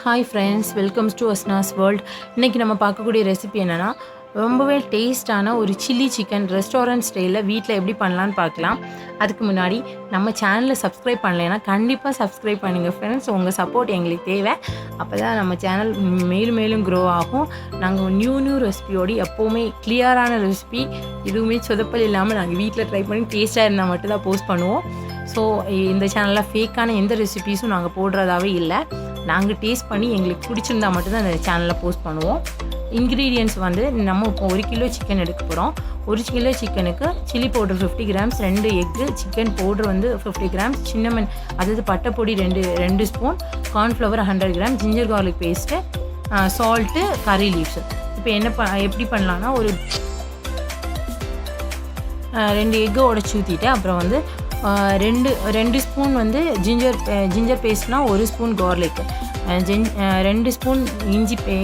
Hi friends, welcome to ASNA'S world. இன்னைக்கு நம்ம பார்க்கக்கூடிய ரெசிபி என்னன்னா ரொம்பவே டேஸ்டான ஒரு சில்லி சிக்கன் ரெஸ்டாரண்ட் ஸ்டைலில் வீட்டில் எப்படி பண்ணலான்னு பார்க்கலாம். அதுக்கு முன்னாடி நம்ம சேனலை சப்ஸ்கிரைப் பண்ணலைன்னா கண்டிப்பாக சப்ஸ்கிரைப் பண்ணுங்கள் ஃப்ரெண்ட்ஸ். உங்கள் சப்போர்ட் எங்களுக்கு தேவை. அப்போ தான் நம்ம சேனல் மேலும் மேலும் க்ரோ ஆகும். நாங்கள் நியூ ரெசிபியோடு எப்போவுமே கிளியரான ரெசிபி எதுவுமே சொதப்பல் இல்லாமல் நாங்கள் வீட்டில் ட்ரை பண்ணி டேஸ்ட்டாக இருந்தால் மட்டும்தான் போஸ்ட் பண்ணுவோம். ஸோ இந்த சேனலில் ஃபேக்கான எந்த ரெசிபீஸும் நாங்கள் போடுறதாவே இல்லை. நாங்கள் டேஸ்ட் பண்ணி எங்களுக்கு பிடிச்சிருந்தா மட்டும்தான் அந்த சேனலில் போஸ்ட் பண்ணுவோம். இன்க்ரீடியன்ட்ஸ் வந்து நம்ம இப்போ 1 கிலோ சிக்கன் எடுக்க போகிறோம். 1 கிலோ சிக்கனுக்கு chilli powder 50 grams, 2 egg, chicken powder வந்து 50 கிராம்ஸ், சின்னமன் அதாவது பட்டைப்பொடி 2 spoon, cornflour 100 gram, ginger garlic paste, salt, கறி லீவ்ஸு. இப்போ எப்படி பண்ணலான்னா ஒரு 2 எக்கு உடச்சி ஊற்றிட்டு அப்புறம் வந்து 2 ஸ்பூன் வந்து ஜிஞ்சர் பேஸ்ட்னா 1 ஸ்பூன் கார்லிக், 2 ஸ்பூன்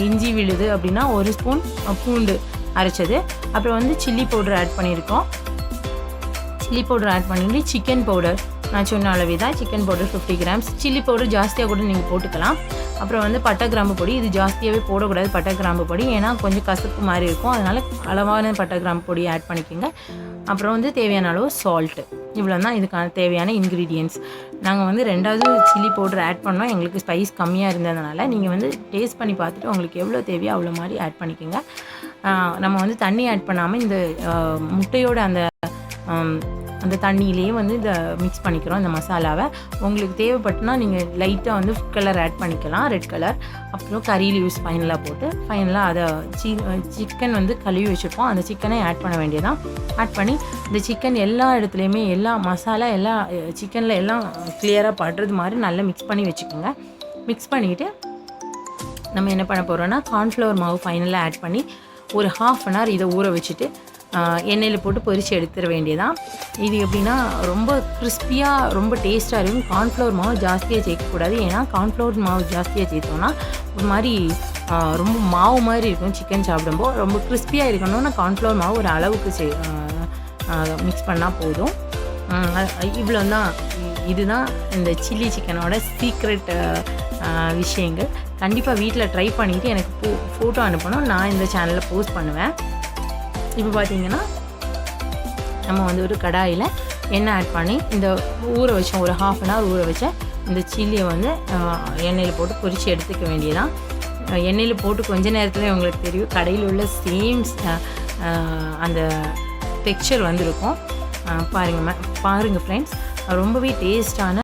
இஞ்சி விழுது அப்படின்னா 1 ஸ்பூன் பூண்டு அரைச்சது, அப்புறம் வந்து சில்லி பவுடர் ஆட் பண்ணியிருக்கோம். சில்லி பவுடர் ஆட் பண்ணிட்டு சிக்கன் பவுடர் நான் சொன்ன அளவே தான், chicken powder 50 grams. Chilli powder ஜாஸ்தியாக கூட நீங்கள் போட்டுக்கலாம். அப்புறம் வந்து பட்டை கிராம்பு பொடி, இது ஜாஸ்தியாகவே போடக்கூடாது பட்டை கிராம்பு பொடி, ஏன்னா கொஞ்சம் கசப்பு மாதிரி இருக்கும். அதனால் அளவான பட்டை கிராம்பு பொடி ஆட் பண்ணிக்கோங்க. அப்புறம் வந்து தேவையான அளவு சால்ட்டு. இவ்வளோ தான் இதுக்கான தேவையான இன்க்ரீடியன்ட்ஸ். நாங்கள் வந்து 2வது சில்லி பவுடர் ஆட் பண்ணோம். எங்களுக்கு ஸ்பைஸ் கம்மியாக இருந்ததுனால நீங்கள் வந்து டேஸ்ட் பண்ணி பார்த்துட்டு உங்களுக்கு எவ்வளோ தேவையோ அவ்வளோ மாதிரி ஆட் பண்ணிக்கோங்க. நம்ம வந்து தண்ணி ஆட் பண்ணாமல் இந்த முட்டையோட அந்த தண்ணியிலேயே வந்து இதை மிக்ஸ் பண்ணிக்கிறோம் இந்த மசாலாவை. உங்களுக்கு தேவைப்பட்டுனா நீங்கள் லைட்டாக வந்து ஃபுட் கலர் ஆட் பண்ணிக்கலாம், ரெட் கலர். அப்புறம் கறி லீவ்ஸ் ஃபைனலாக அதை சிக்கன் வந்து கழுவி வச்சுருப்போம், அந்த சிக்கனை ஆட் பண்ண வேண்டியதான். ஆட் பண்ணி இந்த சிக்கன் எல்லா இடத்துலையுமே எல்லா மசாலா எல்லா சிக்கனில் எல்லாம் கிளியராக படுறது மாதிரி நல்லா மிக்ஸ் பண்ணி வச்சுக்கோங்க. மிக்ஸ் பண்ணிவிட்டு நம்ம என்ன பண்ண போகிறோன்னா கார்ன்ஃப்ளவர் மாவு ஃபைனலாக ஆட் பண்ணி ஒரு 1/2 அன் ஹவர் இதை ஊற வச்சுட்டு எண்ணெயில் போட்டு பொரித்து எடுத்துட வேண்டியதான். இது எப்படின்னா ரொம்ப கிறிஸ்பியாக ரொம்ப டேஸ்ட்டாக இருக்கும். கார்ன்ஃப்ளவர் மாவு ஜாஸ்தியாக சேர்க்கக்கூடாது, ஏன்னா கார்ன்ஃப்ளவர் மாவு ஜாஸ்தியாக சேர்த்தோன்னா ஒரு மாதிரி ரொம்ப மாவு மாதிரி இருக்கும். சிக்கன் சாப்பிடும்போது ரொம்ப கிறிஸ்பியாக இருக்கணும்னா கார்ன்ஃப்ளவர் மாவு ஒரு அளவுக்கு மிக்ஸ் பண்ணால் போதும். இவ்வளோ தான். இதுதான் இந்த சில்லி சிக்கனோட சீக்ரெட் விஷயங்கள். கண்டிப்பாக வீட்டில் ட்ரை பண்ணிவிட்டு எனக்கு ஃபோட்டோ அனுப்பணும், நான் இந்த சேனலில் போஸ்ட் பண்ணுவேன். இப்போ பார்த்தீங்கன்னா நம்ம வந்து ஒரு கடாயில் எண்ணெய் ஆட் பண்ணி இந்த ஊற வச்சோம், ஒரு 1/2 அன் ஹவர் ஊற வச்ச இந்த சில்லியை வந்து எண்ணெயில் போட்டு பொரித்து எடுத்துக்க வேண்டியதான். எண்ணெயில் போட்டு கொஞ்ச நேரத்தில் உங்களுக்கு தெரியும் கடையில் உள்ள சேம் அந்த டெக்ஸ்சர் வந்துருக்கும். பாருங்கள் ஃப்ரெண்ட்ஸ், ரொம்பவே டேஸ்டான